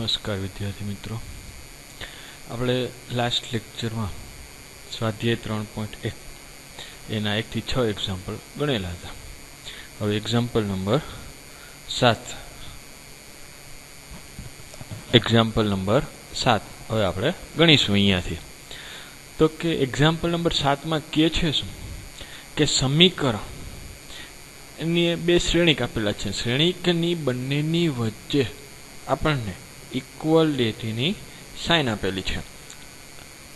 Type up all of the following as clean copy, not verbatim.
नमस्कार विद्यार्थी मित्रों, આપણે લાસ્ટ લેક્ચરમાં સ્વાધ્યાય 3.1 એના 1 થી 6 એક્ઝામ્પલ ગણેલા હતા. હવે એક્ઝામ્પલ નંબર 7 હવે આપણે ગણીશું અહીંયાથી. તો કે એક્ઝામ્પલ નંબર 7 માં કે છે શું કે સમીકરણ એની બે શ્રેણિક આપેલા છે. શ્રેણિકની બંનેની વચ્ચે આપણને ઇક્વાલિટીની સાઇન આપેલી છે,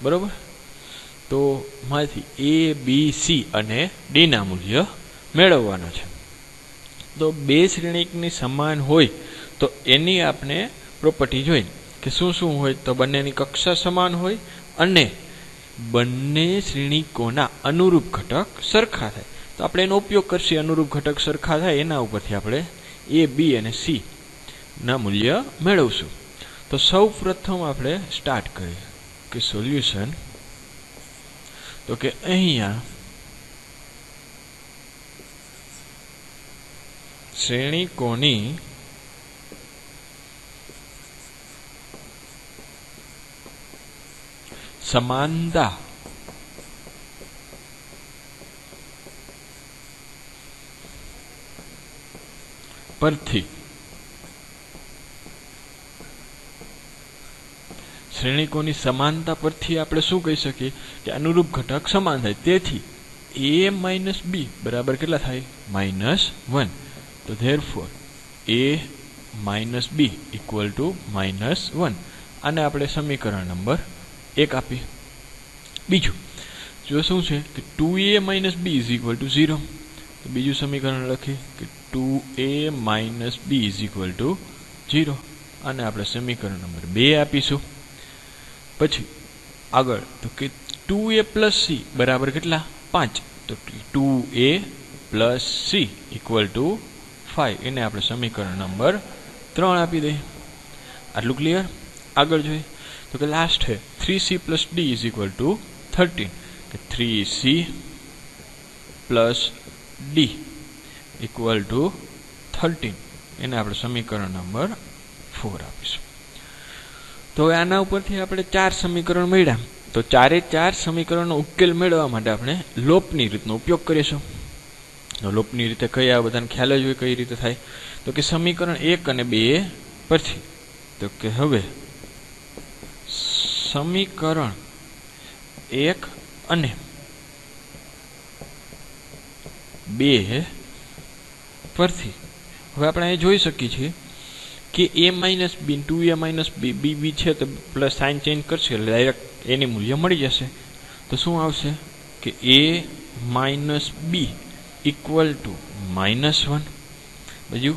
બરોબર. તો માંથી એ બી સી અને ડી ના મૂલ્ય મેળવવાના છે. તો બે શ્રેણિકની સમાન હોય તો એની આપણે પ્રોપર્ટી જોઈ કે શું શું હોય. તો બંનેની કક્ષા સમાન હોય અને બંને શ્રેણિકોના અનુરૂપ ઘટક સરખા થાય. તો આપણે એનો ઉપયોગ કરશે. અનુરૂપ ઘટક સરખા થાય એના ઉપરથી આપણે એ બી અને સી ના મૂલ્ય મેળવશું. તો સૌ પ્રથમ આપણે સ્ટાર્ટ કરીએ કે સોલ્યુશન. તો કે અહીંયા શ્રેણિકોની સમાનતા પરથી શ્રેણિકોની સમાનતા પરથી આપણે શું કહી શકીએ કે અનુરૂપ ઘટક સમાન થાય. તેથી a માઇનસ બી બરાબર કેટલા થાય? -1. તો therefore a minus B equal to -1. આને આપણે સમીકરણ નંબર 1 આપીએ. બીજું જો શું છે કે 2a minus B is equal to 0. તો બીજું સમીકરણ લખીએ કે 2a minus B is equal to 0. આને આપણે સમીકરણ નંબર 2 આપીશું. પછી આગળ તો કે 2a પ્લસ સી બરાબર કેટલા? 5. તો 2a plus C equal to 5. એને આપણે સમીકરણ નંબર 3 આપી દઈએ. આટલું ક્લિયર? આગળ જોઈએ તો કે લાસ્ટ છે 3c plus D is equal two 13. કે 3c plus D equal to 13. એને આપણે સમીકરણ નંબર 4 આપીશું. તો હવે આના ઉપરથી આપણે 4 સમીકરણ મળ્યા. તો 4 સમીકરણનો ઉકેલ મેળવવા માટે આપણે લોપની રીતનો ઉપયોગ કરીશું. લોપની રીતે કઈ આ બધાને ખ્યાલ જ હોય કઈ રીતે થાય. તો કે સમીકરણ 1 અને 2 પરથી તો કે હવે સમીકરણ 1 અને 2 પરથી હવે આપણે અહીં જોઈ શકીએ છીએ કે a minus b 2a minus b b છે તો પ્લસ સાઇન ચેન્જ કરશે એટલે ડાયરેક્ટ એની મૂલ્ય મળી જશે. તો શું આવશે કે a minus B equal to -1. બીજું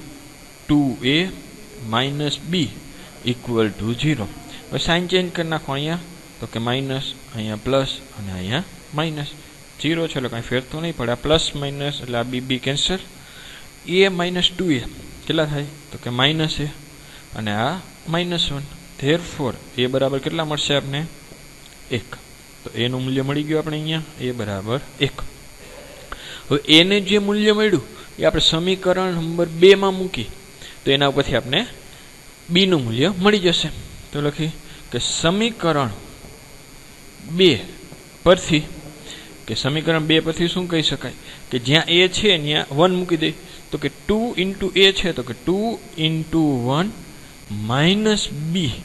2a minus B equal to 0. હવે સાઇન ચેન્જ કરી નાખો. અહીંયા તો કે માઇનસ, અહીંયા પ્લસ અને અહીંયા માઇનસ. 0 છે એટલે કાંઈ ફેર તો નહીં પડે. આ પ્લસ માઇનસ એટલે આ બી કેન્સલ. a માઇનસ 2a કેટલા થાય? તો કે માઇનસ a અને આ -1. ધેરફોર a બરાબર કેટલા મળશે આપને? 1. તો a નું મૂલ્ય મળી ગયું આપણે અહીંયા a બરાબર 1. હવે a ને જે મૂલ્ય મળ્યું એ આપણે સમીકરણ નંબર 2 માં મૂકી તો એના ઉપરથી આપણે b નું મૂલ્ય મળી જશે. તો લખી કે સમીકરણ 2 પરથી કે સમીકરણ 2 પરથી શું કહી શકાય કે જ્યાં a છે ત્યાં 1 મૂકી દે. તો કે 2 ઇન્ટુ a છે તો કે 2 into 1 minus B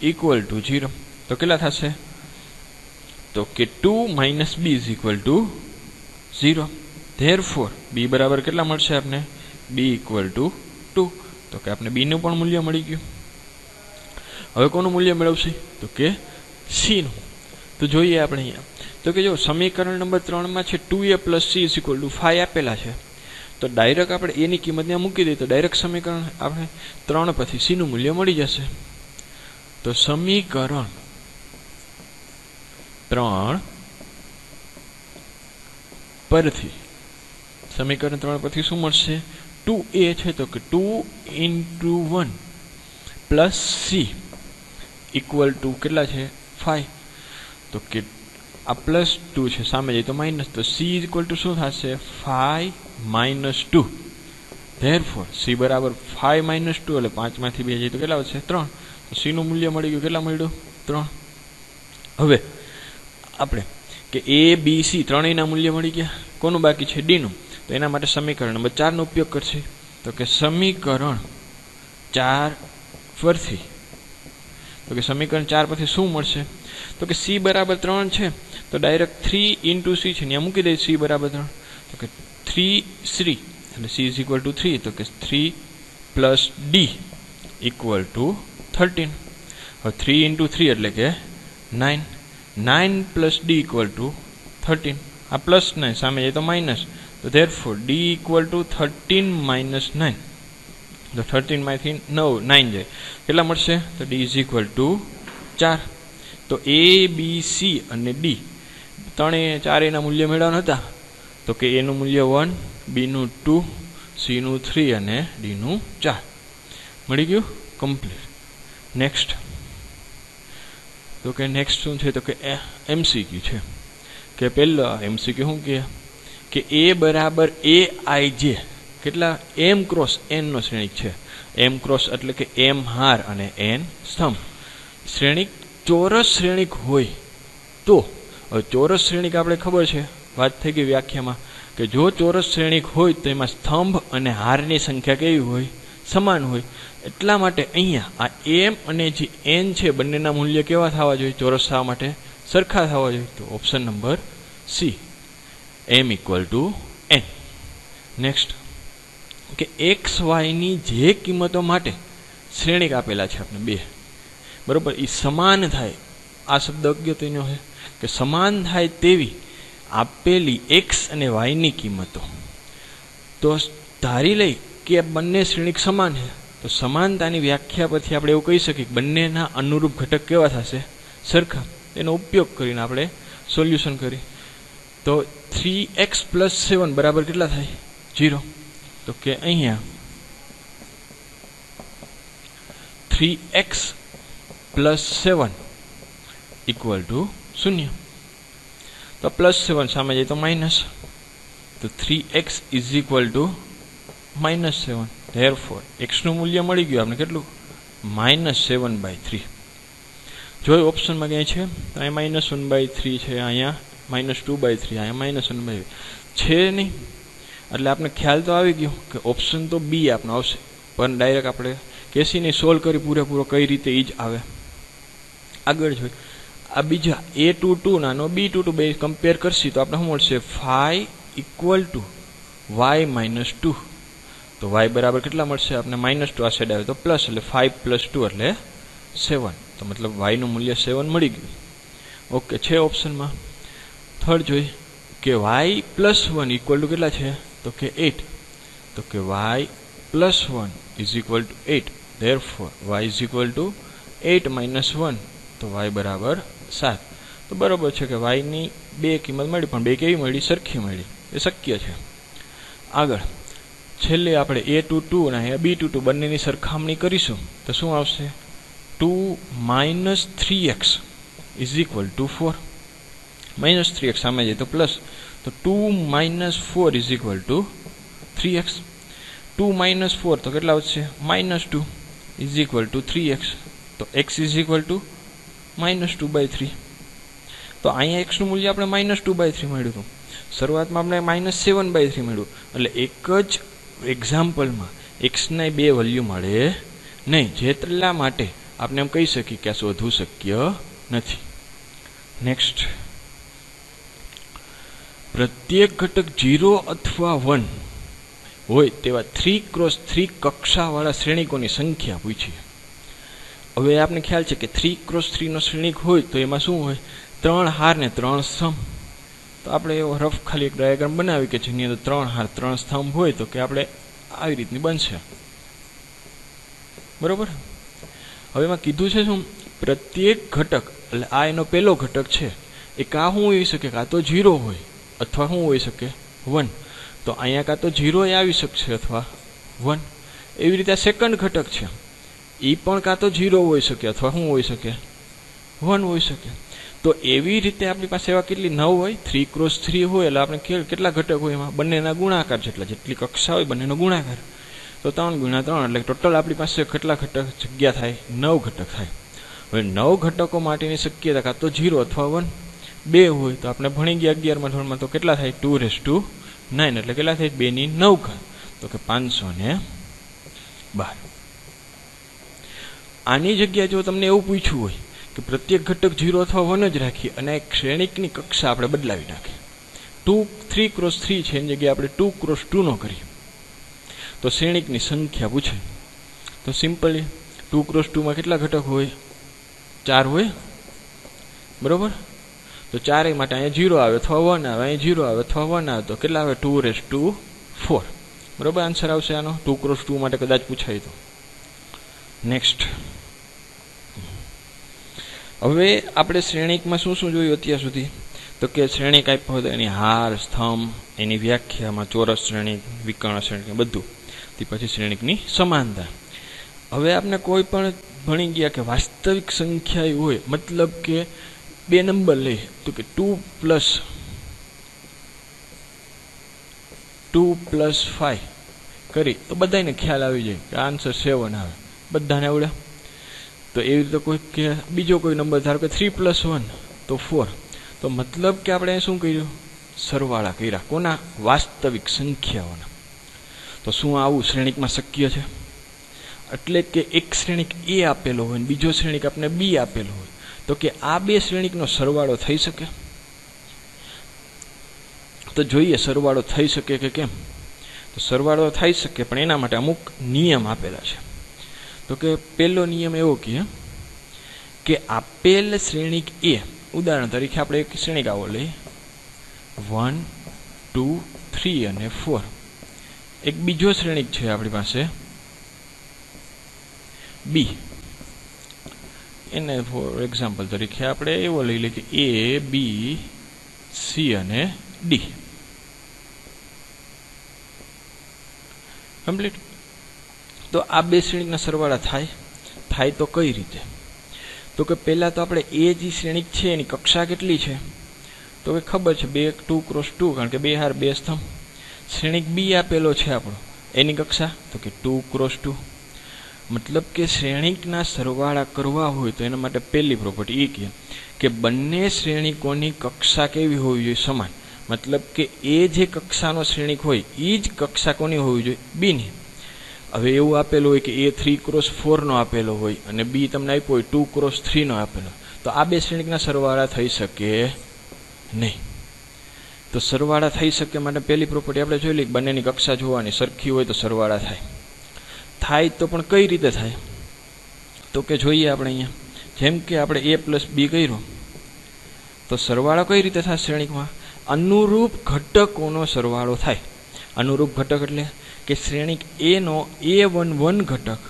equal to 0. તો કેટલા થશે? તો કે 2 minus B is equal to 0. Therefore b બરાબર કેટલા મળશે આપને? B equal to 2. તો કે આપણે બી નું પણ મૂલ્ય મળી ગયું. હવે કોનું મૂલ્ય મેળવશે? તો કે સી નું. તો જોઈએ આપણે અહીંયા તો કે જો સમીકરણ નંબર 3 માં છે 2a plus she is equal two 5 આપેલા છે. તો ડાયરેક્ટ આપણે એની કિંમત ત્યાં મૂકી દઈએ તો ડાયરેક્ટ સમીકરણ આપણે 3 પછી સી નું મૂલ્ય મળી જશે. તો સમીકરણ 3 પરથી શું મળશે? 2a છે તો કે 2 into 1 plus C equal to કેટલા છે? 5. તો કે આ પ્લસ 2 છે સામે જાય તો માઇનસ. તો સી ઇક્વલ ટુ શું થશે? 5 -2. ધેરફોર સી બરાબર 5 - 2 એટલે 5 માંથી 2 જાય તો કેટલા આવશે? 3. સી નું મૂલ્ય મળી ગયું, કેટલા મળ્યું? 3. હવે આપણે કે એ બી સી ત્રણેયના મૂલ્ય મળી ગયા. કોનું બાકી છે? ડી નું. તો એના માટે સમીકરણ નંબર 4 નો ઉપયોગ કરશે. તો કે સમીકરણ 4 પરથી, તો કે સમીકરણ 4 પરથી શું મળશે? તો કે સી બરાબર 3 છે, તો ડાયરેક્ટ 3 ઇન્ટુ સી છે ત્યાં મૂકી દઈએ. સી બરાબર 3, તો કે 3 એટલે સી ઇઝ ઇક્વલ ટુ 3, તો કે 3 પ્લસ ડી ઇક્વલ ટુ 13. હવે 3 ઇન્ટુ 3 એટલે કે 9. 9 પ્લસ ડી ઇક્વલ ટુ 13. આ પ્લસ 9 સામે જાય તો માઇનસ, તો therefore D equal to 13 minus 9. તો 13 માંથી 9 જાય, કેટલા મળશે? તો ડી ઇઝ ઇક્વલ ટુ 4. તો એ બી સી અને ડી ચારેયના મૂલ્ય મેળવવાના હતા. તો કે એનું મૂલ્ય 1, બીનું 2, સીનું 3 અને ડીનું 4 મળી ગયું. કમ્પ્લીટ. નેક્સ્ટ, તો કે નેક્સ્ટ શું છે? તો કે એમસીક્યુ છે. કે પહેલા એમસીક્યુ શું કહે કે એ બરાબર એ આઈ જે કેટલા? એમ ક્રોસ એન નો શ્રેણિક છે. એમ ક્રોસ એટલે કે એમ હાર અને એન સ્તંભ. શ્રેણિક ચોરસ શ્રેણિક હોય તો, હવે ચોરસ શ્રેણિક આપણે ખબર છે, વાત થઈ ગઈ વ્યાખ્યામાં, કે જો ચોરસ શ્રેણિક હોય તો એમાં સ્તંભ અને હારની સંખ્યા કેવી હોય? સમાન હોય. એટલા માટે અહીંયા આ એમ અને જે એન છે બંનેના મૂલ્ય કેવા થવા જોઈએ? ચોરસ થવા માટે સરખા થવા જોઈએ. તો option number C, M equal to N. Next, કે એક્સ વાયની જે કિંમતો માટે શ્રેણિક આપેલા છે આપણે 2, બરોબર, એ સમાન થાય. આ શબ્દ અગત્યનો છે કે સમાન થાય તેવી આપેલી એક્સ અને વાયની કિંમતો. તો ધારી લઈ કે બંને શ્રેણિક સમાન છે, તો સમાનતાની વ્યાખ્યા પરથી આપણે એવું કહી શકીએ કે બંનેના અનુરૂપ ઘટક કેવા થશે? સરખા. એનો ઉપયોગ કરીને આપણે સોલ્યુશન કરી. તો 3x પ્લસ 7 બરાબર કેટલા થાય? 0. તો કે અહીંયા 3x પ્લસ 7 ઇક્વલ ટુ 0. તો પ્લસ 7 સામે જાય તો માઇનસ, તો 3x is equal two -7. Therefore x નું મૂલ્ય મળી ગયું આપણે કેટલું? -7/3. જો ઓપ્શનમાં ક્યાંય છે તો અહીંયા -1/3 છે, અહીંયા -2/3, અહીંયા -1/3 છે નહીં. એટલે આપણે ખ્યાલ તો આવી ગયો કે ઓપ્શન તો બી આપણો આવશે, પણ ડાયરેક્ટ આપણે કેસીને સોલ્વ કરી પૂરેપૂરો કઈ રીતે એ જ આવે. આગળ જોઈએ આ બીજા A22 નાનો B22 બે કમ્પેર કરશી તો આપણે શું મળશે? 5 ઇક્વલ ટુ y-2. તો y બરાબર કેટલા મળશે આપણે? -2. આ સાઈડ આવે તો પ્લસ, એટલે 5 + 2 એટલે 7. તો મતલબ y નું મૂલ્ય 7 મળી ગયું. ઓકે છે ઓપ્શનમાં. થર્ડ જોઈ કે y+1 ઇક્વલ ટુ કેટલા છે? તો કે 8. તો કે y+1 is equal two 8. Therefore y is equal two 8 - 1, તો y બરાબર 7. તો બરાબર છે કે y ની બે કિંમત મળી, પણ બે કેવી મળી? સરખી મળી. એ શક્ય છે. આગળ છેલ્લે આપણે A22 અને B22 બંનેની સરખામણી કરીશું તો શું આવશે? 2 - 3x is equal two 4. -3x સામે જાય તો પ્લસ, તો 2 - 4 ઇઝ ઇક્વલ ટુ 3x. 2 - 4 તો કેટલા વધશે? -2 ઇઝ ઇક્વલ ટુ 3x. તો x ઇઝ ઇક્વલ ટુ -2/3. તો અહીંયા x નું મૂલ્ય આપણે -2/3 મળ્યું હતું. શરૂઆતમાં આપણે -7/3 મળ્યું. એટલે એક જ એક્ઝામ્પલમાં x ના બે વેલ્યુ મળે નહીં, જેટલા માટે આપણે એમ કહી શકીએ કે આ શોધવું શક્ય નથી. નેક્સ્ટ, પ્રત્યેક ઘટક 0 અથવા 1 હોય તેવા 3x3 કક્ષાવાળા શ્રેણિકોની સંખ્યા પૂછી. હવે આપણે ખ્યાલ છે કે 3x3 નો શ્રેણિક હોય તો એમાં શું હોય? 3 હાર ને 3 સ્તંભ. તો આપણે એવો રફ ખાલી એક ડાયાગ્રામ બનાવી કે જેની અંદર 3 હાર 3 સ્તંભ હોય તો કે આપણે આવી રીતની બનશે. બરોબર. હવે એમાં કીધું છે શું? પ્રત્યેક ઘટક, એટલે આ એનો પહેલો ઘટક છે, એ કાં શું હોઈ શકે? કાં તો 0 હોય અથવા શું હોઈ શકે? 1. તો અહીંયા કાં તો 0 એ આવી શકશે અથવા 1. એવી રીતે આ સેકન્ડ ઘટક છે, એ પણ કાં તો 0 હોઈ શકે અથવા શું હોઈ શકે? 1 હોઈ શકે. તો એવી રીતે આપણી પાસે એવા કેટલી 9 હોય? 3x3 હોય એટલે આપણે કેટલા ઘટક હોય? એમાં બંનેના ગુણાકાર જેટલી કક્ષા હોય બંનેનો ગુણાકાર. તો 3 ગુણ્યા 3 એટલે ટોટલ આપણી પાસે કેટલા ઘટક જગ્યા થાય? 9 ઘટક થાય. હવે 9 ઘટકો માટેની શક્યતા કાં તો 0 અથવા 1 બે હોય તો આપણે ભણી ગયા 11મા ધોરણમાં, તો કેટલા થાય? 2⁹9 એટલે કેટલા થાય? 2 ની 9 ઘાત, તો કે 512. આની જગ્યાએ જો તમને એવું પૂછ્યું હોય કે પ્રત્યેક ઘટક 0 અથવા 1 જ રાખીએ અને એક શ્રેણિકની કક્ષા આપણે બદલાવી નાખીએ, 3×3 છે એની જગ્યાએ આપણે 2×2 નો કરીએ, તો શ્રેણિકની સંખ્યા પૂછે. તો સિમ્પલી 2×2 માં કેટલા ઘટક હોય? 4 હોય, બરોબર. તો 4 માટે અહીંયા 0 આવે અથવા 1 આવે, અહીંયા 0 આવે અથવા 1 આવે, તો કેટલા આવે? 2⁴. બરોબર આન્સર આવશે આનો 2×2 માટે કદાચ પૂછાય તો. નેક્સ્ટ, હવે આપણે શ્રેણિકમાં શું શું જોયું અત્યાર સુધી? તો કે શ્રેણિક આપ્યો હતો એની હાર, સ્તંભ, એની વ્યાખ્યામાં ચોરસ શ્રેણિક, વિકર્ણ શ્રેણિક, બધું. તે પછી શ્રેણિકની સમાનતા. હવે આપણે કોઈ પણ ભણી ગયા કે વાસ્તવિક સંખ્યા હોય, મતલબ કે 2 નંબર લઈએ તો કે 2 + 5 કરી તો બધાને ખ્યાલ આવી જાય કે આન્સર 7 આવે, બધાને આવડે. તો એવી રીતે કોઈ કે બીજો કોઈ નંબર ધારો કે 3 + 1 તો 4, તો મતલબ કે આપણે શું કર્યું? સરવાળા કર્યા. કોના? વાસ્તવિક સંખ્યાઓના. તો શું આવું શ્રેણિકમાં શક્ય છે? એટલે કે એક શ્રેણિક A આપેલો હોય અને બીજો શ્રેણિક આપણે B આપેલો હોય, તો કે આ બે શ્રેણિકનો સરવાળો થઈ શકે? તો જોઈએ સરવાળો થઈ શકે કે કેમ. તો સરવાળો થઈ શકે, પણ એના માટે અમુક નિયમ આપેલા છે. તો કે પહેલો નિયમ એવો કે આપેલ શ્રેણિક A, ઉદાહરણ તરીકે આપણે એક શ્રેણિક આવો લઈએ 1 2 3 અને 4. એક બીજો શ્રેણિક છે આપણી પાસે B, એને ફોર એક્ઝામ્પલ તરીકે આપણે એવો લઈ લઈએ કે A B C અને D. કમ્પ્લીટ. તો આ બે શ્રેણિકના સરવાળા થાય તો કઈ રીતે? તો કે પહેલા તો આપણે એ જે શ્રેણિક છે એની કક્ષા કેટલી છે? તો કે ખબર છે 2×2, કારણ કે 2 હાર 2 સ્તંભ. શ્રેણિક B આપેલો છે આપણો, એની કક્ષા તો કે 2×2. મતલબ કે શ્રેણિકના સરવાળા કરવા હોય તો એના માટે પહેલી પ્રોપર્ટી એ કે બંને શ્રેણિકોની કક્ષા કેવી હોવી જોઈએ? સમાન. મતલબ કે એ જે કક્ષાનો શ્રેણિક હોય એ જ કક્ષા કોની હોવી જોઈએ? બીની. હવે એવું આપેલું હોય કે એ 3×4 નો આપેલો હોય અને B તમને આપ્યો હોય 2×3 નો આપેલો, તો આ બે શ્રેણિકના સરવાળા થઈ શકે નહીં. તો સરવાળા થઈ શકે માટે પહેલી પ્રોપર્ટી આપણે જોઈ લઈએ, બંનેની કક્ષા જોવાની, સરખી હોય તો સરવાળા થાય તો પણ કઈ રીતે થાય? તો કે જોઈએ આપણે અહીંયા, જેમ કે આપણે A + B કર્યો તો સરવાળો કઈ રીતે થાય? શ્રેણિકમાં અનુરૂપ ઘટકોનો સરવાળો થાય. અનુરૂપ ઘટક એટલે કે શ્રેણિક A નો A11 ઘટક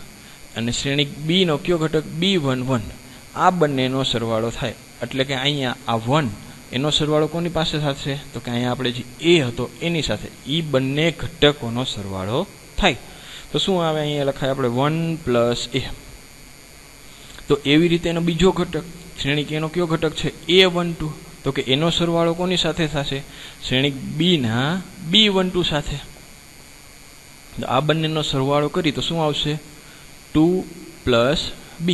અને શ્રેણિક B નો કયો ઘટક? B11. આ બંનેનો સરવાળો થાય. એટલે કે અહીંયા આ 1 એનો સરવાળો કોની પાસે થશે? તો કે અહીંયા આપણે જે A હતો એની સાથે એ બંને ઘટકોનો સરવાળો થાય. તો શું આવે? અહીંયા લખાય આપણે 1 + A. તો એવી રીતે એનો બીજો ઘટક શ્રેણિક એનો કયો ઘટક છે? A12. તો કે એનો સરવાળો કોની સાથે થશે? શ્રેણિક B ના B12 સાથે. આ બંનેનો સરવાળો કરી તો શું આવશે? 2 + B.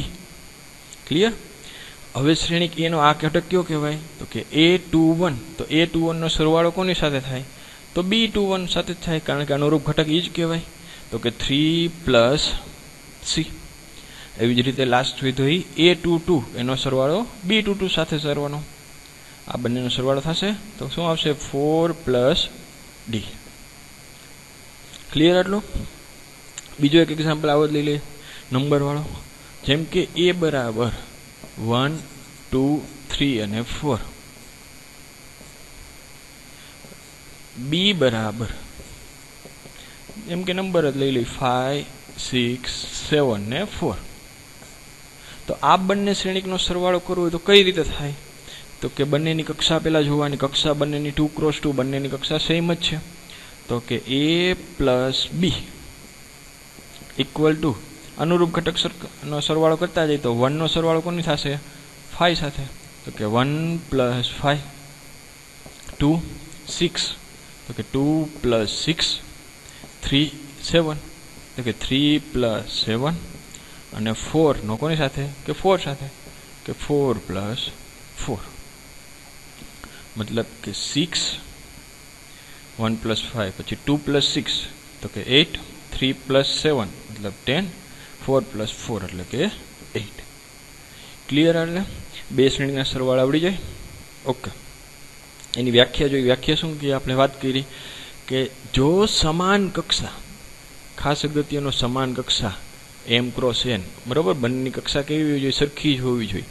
ક્લિયર? હવે શ્રેણિક એનો આ ઘટક કયો કહેવાય? તો કે A21. તો A21 નો સરવાળો કોની સાથે થાય? તો B21 સાથે જ થાય, કારણ કે અનુરૂપ ઘટક એ જ કહેવાય. તો કે 3 + C. એવી જ રીતે લાસ્ટ વિધોઈ A22 એનો સરવાળો B22 સાથે કરવાનો. આ બંનેનો સરવાળો થશે તો શું આવશે? 4 + D. ક્લિયર આટલું? બીજો એક એક્ઝામ્પલ આવો જ લઈ લે નંબર વાળો, જેમ કે A = 1 2 3 અને 4. B બરાબર જેમ કે નંબર જ લઈ લઈ 5 6 7 ને 4. તો આ બંને શ્રેણિકનો સરવાળો કરવો હોય તો કઈ રીતે થાય? તો કે બંનેની કક્ષા પહેલા જોવાની. કક્ષા બંનેની 2×2, બંનેની કક્ષા સેમ જ છે. તો કે A + B = અનુરૂપ ઘટકનો સરવાળો કરતા જાય તો 1 નો સરવાળો કોની થશે? 5 સાથે. તો કે 1 + 5 2 6. તો કે 2 + 6 3 7. તો કે 3 + 7 અને 4 નો કોની સાથે કે 4 સાથે કે 4 + 4 મતલબ કે 6 1 + 5 પછી 2 + 6 તો કે 8 3 + 7 મતલબ 10 4 + 4 એટલે કે 8 ક્લિયર એટલે બે શ્રેણીના સરવાળા આવડી જાય ઓકે એની વ્યાખ્યા જોઈ વ્યાખ્યા શું કે આપણે વાત કરી કે જો સમાન કક્ષા ખાસ અગત્યનો સમાન કક્ષા m × n બરાબર બંનેની કક્ષા કેવી હોવી જોઈએ સરખી જ હોવી જોઈએ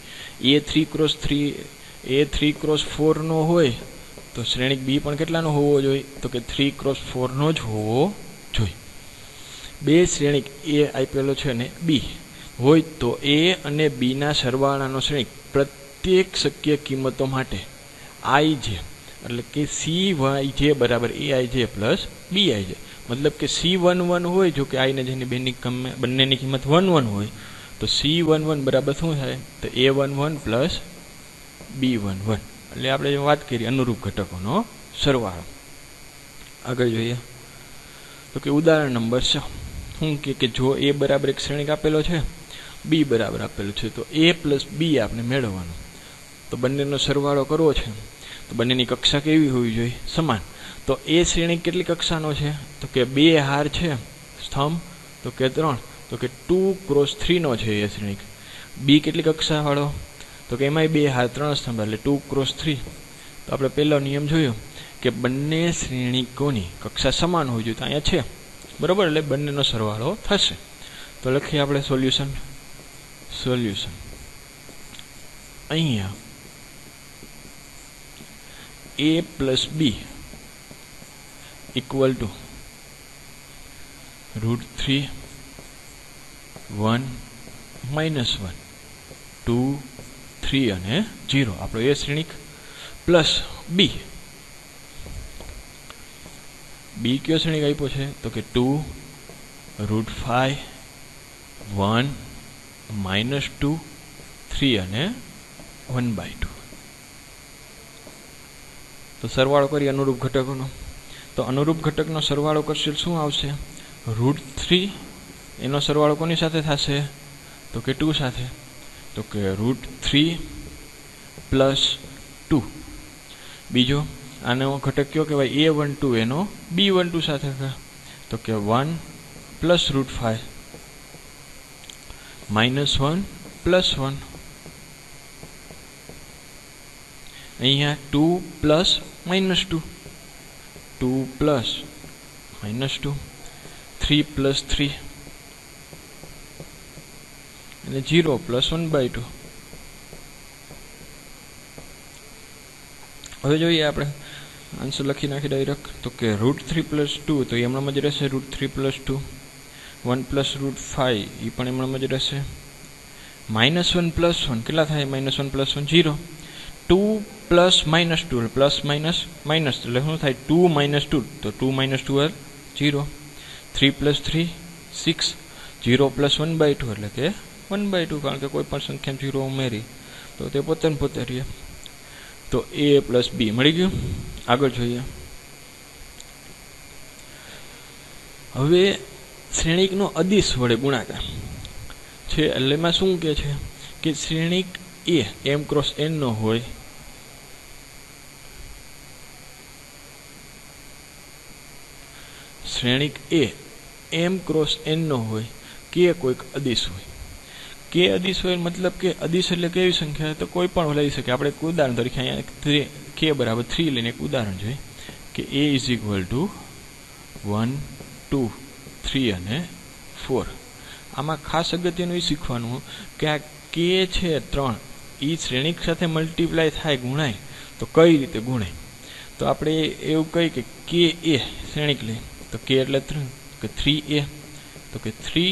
A3 × 4 નો હોય તો શ્રેણિક B પણ કેટલાનો હોવો જોઈએ તો કે 3 × 4 નો જ હોવો જોઈએ બે શ્રેણિક A આપેલો છે અને B હોય તો A અને B ના સરવાળાનો શ્રેણિક પ્રત્યેક શક્ય કિંમતો માટે ij એટલે કે Cij બરાબર Aij + Bij મતલબ કે C11 હોય જો કે i ને જેની બંનેની કિંમત 1 1 હોય તો C11 બરાબર શું થાય તો A11 + B11 એટલે આપણે જે વાત કરી અનુરૂપ ઘટકોનો સરવાળો આગળ જોઈએ તો કે ઉદાહરણ નંબર 6 શું કે જો A બરાબર એક શ્રેણિક આપેલો છે B બરાબર આપેલું છે તો A + B આપણે મેળવવાનું તો બંનેનો સરવાળો કરવો છે તો બંનેની કક્ષા કેવી હોવી જોઈએ સમાન તો એ શ્રેણિક કેટલી કક્ષાનો છે તો કે બે હાર છે સ્તંભ તો કે 3 તો કે 2 × 3 નો છે એ શ્રેણિક B કેટલી કક્ષાવાળો તો કે એમાંય બે હાર 3 સ્તંભ એટલે 2 × 3 તો આપણે પહેલો નિયમ જોયો કે બંને શ્રેણિકોની કક્ષા સમાન હોવી જોઈએ તો અહીંયા છે બરાબર એટલે બંનેનો સરવાળો થશે તો લખીએ આપણે સોલ્યુશન અહીંયા A + B = √3 1 - 1 2 3 અને 0 આપણો એ શ્રેણિક પ્લસ B કયો શ્રેણિક આપ્યો છે તો કે 2 √5 1 - 2 3 અને 1/2 તો સરવાળો કરી અનુરૂપ ઘટકોનો તો અનુરૂપ ઘટકનો સરવાળો કરશે શું આવશે √3 એનો સરવાળો કોની સાથે થશે તો કે 2 સાથે તો કે √3 + 2 બીજો આનો ઘટક કયો કહેવાય A12 એનો B12 સાથે તો કે 1 + √5 -1 + 1 અહીંયા 2 + -2 2 + -2 3 + 3 અને 0 + 1/2 હવે જોઈએ આપણે આન્સર લખી નાખી ડાયરેક્ટ તો કે √3 + 2 તો એમણામાં જ રહેશે √3 + 2 1 + √5 એ પણ એમણામાં જ રહેશે -1 + 1 કેટલા થાય -1 + 1 0 2 + -2 પ્લસ માઇનસ માઇનસ એટલે શું થાય 2 - 2 તો 2 - 2 0 3 + 3 6 0 + 1/2 એટલે કે 1/2 કારણ કે કોઈ પણ સંખ્યા 0 ઉમેરી તો તે પોતે ને પોતે રહે તો A + B મળી ગયું આગળ જોઈએ હવે શ્રેણિકનો અદિશ વડે ગુણાકાર છે એટલે એમાં શું કહે છે કે શ્રેણિક A m × n નો હોય શ્રેણિક A m × n નો હોય કે કોઈક અદિશ હોય કે અદિશ હોય મતલબ કે અદિશ એટલે કેવી સંખ્યા તો કોઈ પણ લઈ શકે આપણે એક ઉદાહરણ તરીકે અહીંયા k = 3 લઈને એક ઉદાહરણ જોઈએ કે A = 1 2 3 અને 4 આમાં ખાસ અગત્યનું એ શીખવાનું કે આ k છે 3 એ શ્રેણિક સાથે મલ્ટીપ્લાય થાય ગુણાય તો કઈ રીતે ગુણાય તો આપણે એવું કહી કે k A શ્રેણિક લઈએ તો k એટલે 3 કે 3A તો કે 3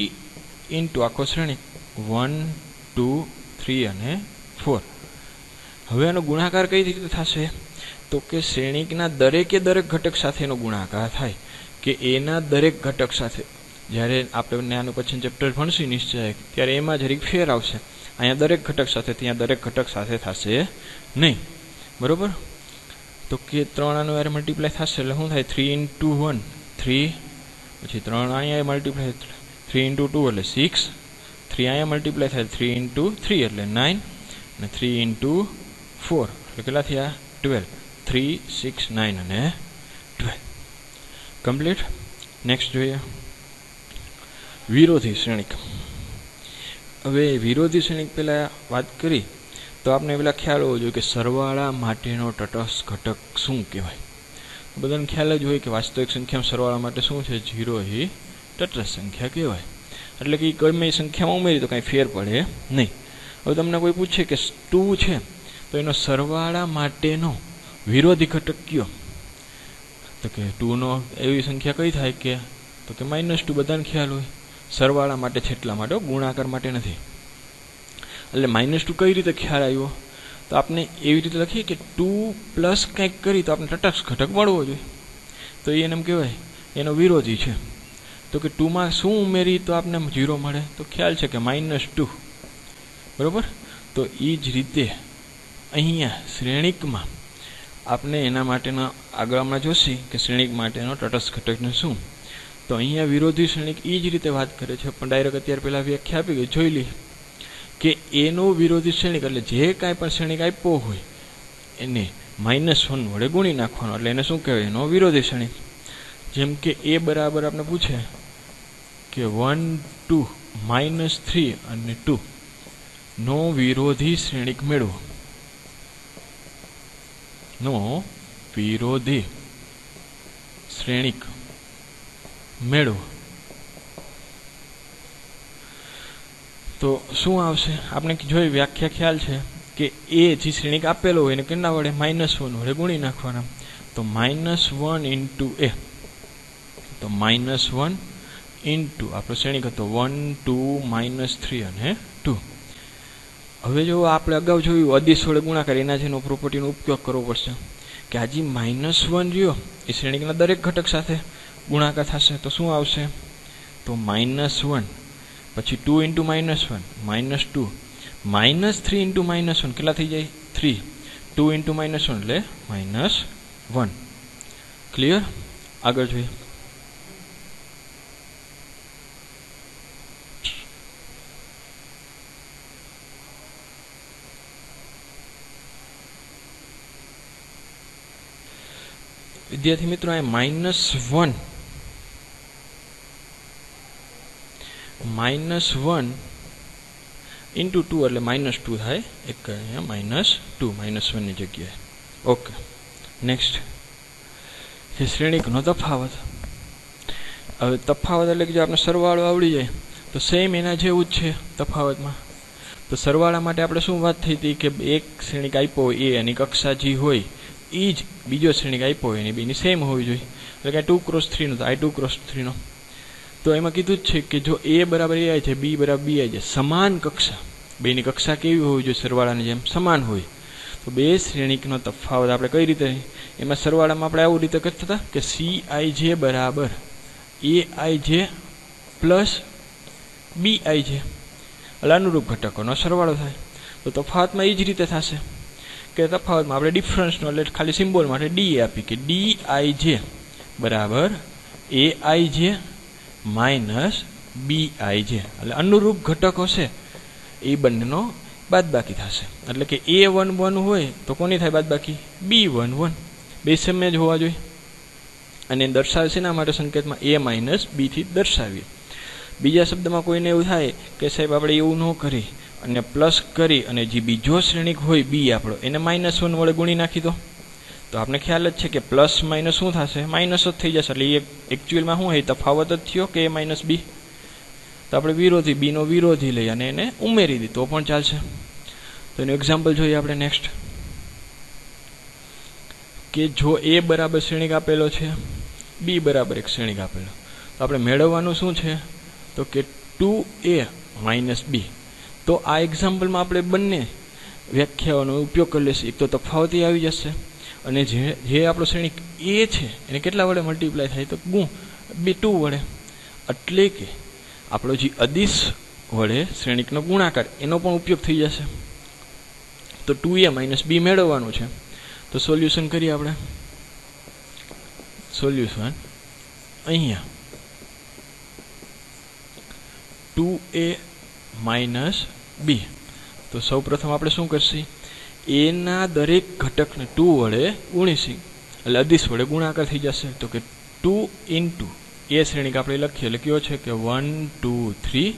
* આખો શ્રેણિક 1 2 3 અને 4 હવે આનો ગુણાકાર કઈ રીતે થશે તો કે શ્રેણિકના દરેકે દરેક ઘટક સાથેનો ગુણાકાર થાય કે એના દરેક ઘટક સાથે જ્યારે આપણે આનું પછી ચેપ્ટર ભણશું નિશ્ચય ત્યારે એમાં જરીક ફેર આવશે અહીંયા દરેક ઘટક સાથે ત્યાં દરેક ઘટક સાથે થશે નહીં બરોબર તો કે 3 આનું યાર મલ્ટીપ્લાય થશે એટલે શું થાય 3 * 1 3 પછી 3 અહીંયા મલ્ટીપ્લાય 3 × 2 એટલે 6, 3 અહીંયા મલ્ટીપ્લાય થાય 3 × 3 એટલે 9 અને 3 × 4 એટલે કેટલા થયા 12. 3, 6, 9 અને 12 કમ્પ્લીટ. નેક્સ્ટ જોઈએ વિરોધી શ્રેણિક. હવે વિરોધી શ્રેણિક પહેલાં વાત કરી તો આપણે પેલા ખ્યાલ હોવો જોઈએ કે સરવાળા માટેનો તટસ્થ ઘટક શું કહેવાય. બધાને ખ્યાલ જ હોય કે વાસ્તવિક સંખ્યામાં સરવાળા માટે શું છે 0 એ તટસ્થ સંખ્યા કહેવાય. એટલે કે ગમે સંખ્યામાં ઉમેરી તો કાંઈ ફેર પડે નહીં. હવે તમને કોઈ પૂછે કે 2 છે તો એનો સરવાળા માટેનો વિરોધી ઘટક કયો, તો કે 2નો એવી સંખ્યા કઈ થાય કે તો કે -2. બધાને ખ્યાલ હોય સરવાળા માટે છે એટલા માટે, ગુણાકાર માટે નથી. એટલે -2 કઈ રીતે ખ્યાલ આવ્યો તો આપણે એવી રીતે લખીએ કે 2 પ્લસ કંઈક કરી તો આપણે તટસ્થ ઘટક મળવો જોઈએ. તો એને એમ કહેવાય એનો વિરોધી છે. તો કે 2માં શું ઉમેરી તો આપણે 0 મળે, તો ખ્યાલ છે કે -2 બરાબર. તો એ જ રીતે અહીંયા શ્રેણિકમાં આપણે એના માટેના આગળ હમણાં જોશી કે શ્રેણિક માટેનો તટસ્થ ઘટકને શું. તો અહીંયા વિરોધી શ્રેણિક એ જ રીતે વાત કરે છે, પણ ડાયરેક્ટ અત્યારે પહેલાં વ્યાખ્યા આપી ગઈ જોઈ લી કે એનો વિરોધી શ્રેણિક એટલે જે કાંઈ પણ શ્રેણિક આપ્યો હોય એને -1 વડે ગુણી નાખવાનો, એટલે એને શું કહેવાય એનો વિરોધી શ્રેણિક. જેમ કે એ બરાબર આપણે પૂછે કે 1, 2, -3 અને 2 નો વિરોધી શ્રેણિક મેળવો. નો વિરોધી શ્રેણિક મેળવો તો શું આવશે આપણે જોઈ વ્યાખ્યા ખ્યાલ છે કે એ જે શ્રેણિક આપેલો હોય એને કેટલા વડે -1 વડે ગુણી નાખવાના. તો -1 × a, તો -1 × આપણો શ્રેણિક હતો 1, 2, -3 અને 2. હવે જો આપણે અગાઉ જોયું અદિશ વડે ગુણાકાર, એના જેનો પ્રોપર્ટીનો ઉપયોગ કરવો પડશે કે આ જે -1 રહ્યો એ શ્રેણિકના દરેક ઘટક સાથે ગુણાકાર થશે. તો શું આવશે તો -1 પછી 2 × -1 -2 -3 × -1 કેટલા થઈ જાય 3, 2 × -1 એટલે -1. ક્લિયર. આગળ જોઈએ વિદ્યાર્થી મિત્રો, આ -1 × 2 એટલે -2 થાય. એક અહીંયા -2 -1 ની જગ્યાએ. ઓકે. નેક્સ્ટ છે શ્રેણિકનો તફાવત. હવે તફાવત એટલે કે જો આપણે સરવાળો આવડી જાય તો સેમ એના જેવું જ છે તફાવતમાં. તો સરવાળા માટે આપણે શું વાત થઈ હતી કે એક શ્રેણિક આપ્યો હોય એ એની કક્ષા જે હોય એ જ બીજો શ્રેણિક આપ્યો હોય એની બેની સેમ હોવી જોઈએ. એટલે કે 2 × 3 નો તો આ 2 × 3 નો. તો એમાં કીધું જ છે કે જો a બરાબર a છે, b બરાબર b છે, સમાન કક્ષા, બેની કક્ષા કેવી હોવી જોઈએ સરવાળાની જેમ સમાન હોય. તો બે શ્રેણિકનો તફાવત આપણે કઈ રીતે, એમાં સરવાળામાં આપણે આવું રીતે કરતા હતા કે Cij બરાબર aij પ્લસ bij, એટલે અનુરૂપ ઘટકોનો સરવાળો થાય. તો તફાવતમાં એ જ રીતે થશે કે તફાવતમાં આપણે ડિફરન્સનો એટલે ખાલી સિમ્બોલ માટે ડી આપી કે dij બરાબર aij માઇનસ bij, એટલે અનુરૂપ ઘટકો છે એ બંનેનો બાદબાકી થશે. એટલે કે a11 હોય તો કોની થાય બાદબાકી b11, બે સેમ જ હોવા જોઈએ. અને દર્શાવે છે એના માટે સંકેતમાં a - b થી દર્શાવીએ. બીજા શબ્દમાં કોઈને એવું થાય કે સાહેબ આપણે એવું ન કરી અને પ્લસ કરી અને જે બીજો શ્રેણિક હોય b આપણો એને -1 વડે ગુણી નાખી દો, તો આપણે ખ્યાલ જ છે કે પ્લસ માઇનસ શું થશે માઇનસ જ થઈ જશે. એટલે એ એકચ્યુઅલમાં શું હોય તફાવત જ થયો કે a - b. તો આપણે વિરોધી b નો વિરોધી લઈ અને એને ઉમેરી દી તો પણ ચાલશે. તો એનું એક્ઝામ્પલ જોઈએ આપણે નેક્સ્ટ કે જો a બરાબર શ્રેણિક આપેલો છે, b બરાબર એક શ્રેણિક આપેલો, તો આપણે મેળવવાનું શું છે તો કે 2a - b. તો આ એક્ઝામ્પલમાં આપણે બંને વ્યાખ્યાઓનો ઉપયોગ કરી લઈશું. એક તો તફાવત આવી જશે અને જે આપણો શ્રેણિક a છે એને કેટલા વડે મલ્ટીપ્લાય થાય તો 2 વડે, એટલે કે આપણો જે અદિશ વડે શ્રેણિકનો ગુણાકાર એનો પણ ઉપયોગ થઈ જશે. તો 2a - b મેળવવાનું છે. તો સોલ્યુશન કરીએ આપણે. સોલ્યુશન અહીંયા 2a માઇનસ બી. તો સૌ પ્રથમ આપણે શું કરશી, એના દરેક ઘટકને 2 વડે ગુણીશી એટલે અદિશ વડે ગુણાકાર થઈ જશે. તો કે 2 ઇન્ટુ એ શ્રેણીક આપણે લખીએ એટલે કયો છે કે 1 2 3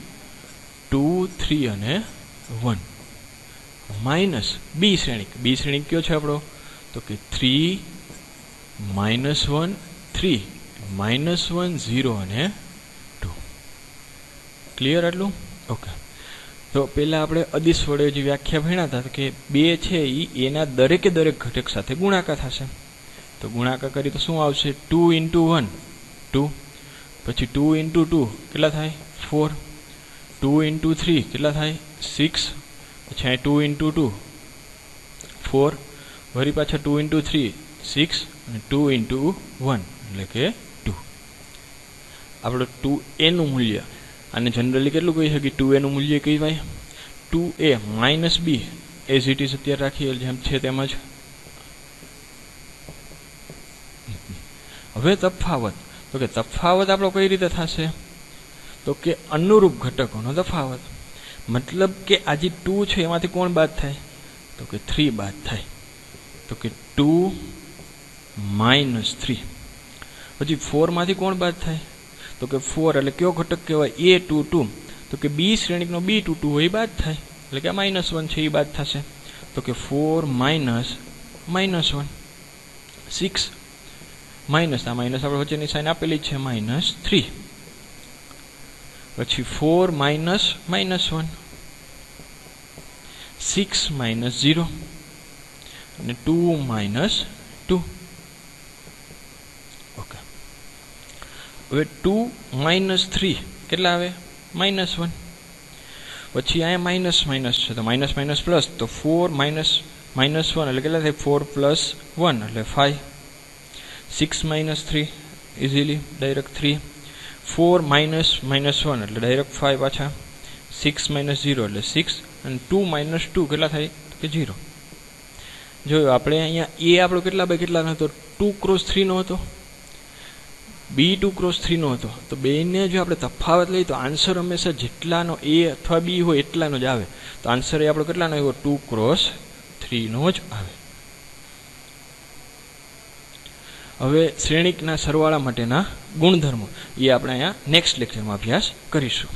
2 3 અને 1 માઇનસ બી શ્રેણીક કયો છે આપણો, તો કે 3 -1 3 -1 0 અને 2. ક્લિયર આટલું? ઓકે. તો પહેલાં આપણે અદિશ વડે જે વ્યાખ્યા ભણ્યા હતા કે 2 છે એ એના દરેકે દરેક ઘટક સાથે ગુણાકાર થશે. તો ગુણાકાર કરી તો શું આવશે, 2 ઇન્ટુ 1 2, પછી 2 ઇન્ટુ 2 કેટલા થાય 4, 2 ઇન્ટુ 3 કેટલા થાય 6, પછી અહીં 2 ઇન્ટુ 2 4, વળી પાછા 2 ઇન્ટુ 3 6 અને 2 ઇન્ટુ 1 એટલે કે 2. આપણું 2a નું મૂલ્ય અને જનરલી કેટલું કહી શકીએ, 2a નું મૂલ્ય કહેવાય 2a minus B as it is અત્યારે રાખીએ જેમ છે તેમ જ. હવે તફાવત, તો કે તફાવત આપણો કઈ રીતે થશે, તો કે અનુરૂપ ઘટકોનો તફાવત. મતલબ કે આ જે 2 છે એમાંથી કોણ બાદ થાય, તો કે 3 બાદ થાય. તો કે 2 માઇનસ 3. પછી 4 માંથી કોણ બાદ થાય, તો કે 4 એટલે કયો ઘટક કહેવાય, a22. તો કે બી શ્રેણીકનો b22 હોય એ બાદ થાય એટલે કે -1 છે એ બાદ થશે. તો કે 4 માઇનસ -1 6 માઇનસ આ માઇનસ આપણે વચ્ચેની સાઇન આપેલી છે -3, પછી 4 માઇનસ -1 6 માઇનસ 0 અને 2 માઇનસ 2. ઓકે. હવે 2 માઇનસ 3 કેટલા આવે -1, પછી અહીંયા માઇનસ માઇનસ છે તો માઇનસ માઇનસ પ્લસ, તો 4 માઇનસ -1 એટલે કેટલા થાય 4 પ્લસ 1 એટલે 5, 6 માઇનસ 3 ઇઝીલી ડાયરેક્ટ 3, 4 માઇનસ -1 એટલે ડાયરેક્ટ 5 પાછા, 6 માઇનસ 0 એટલે 6 અને 2 માઇનસ 2 કેટલા થાય કે 0. જોયું આપણે અહીંયા એ આપણો કેટલા બાય કેટલાનો હતો, 2 ક્રોસ 3 નો હતો, બી 2 ક્રોસ 3 નો હતો. તો બેને જો આપણે તફાવત લઈએ તો આન્સર હંમેશા જેટલાનો એ અથવા બી હોય એટલાનો જ આવે. તો આન્સર એ આપણો કેટલાનો આવ્યો 2 ક્રોસ 3 નો જ આવે. હવે શ્રેણીકના સરવાળા માટેના ગુણધર્મો એ આપણે અહીંયા નેક્સ્ટ લેક્ચરમાં અભ્યાસ કરીશું.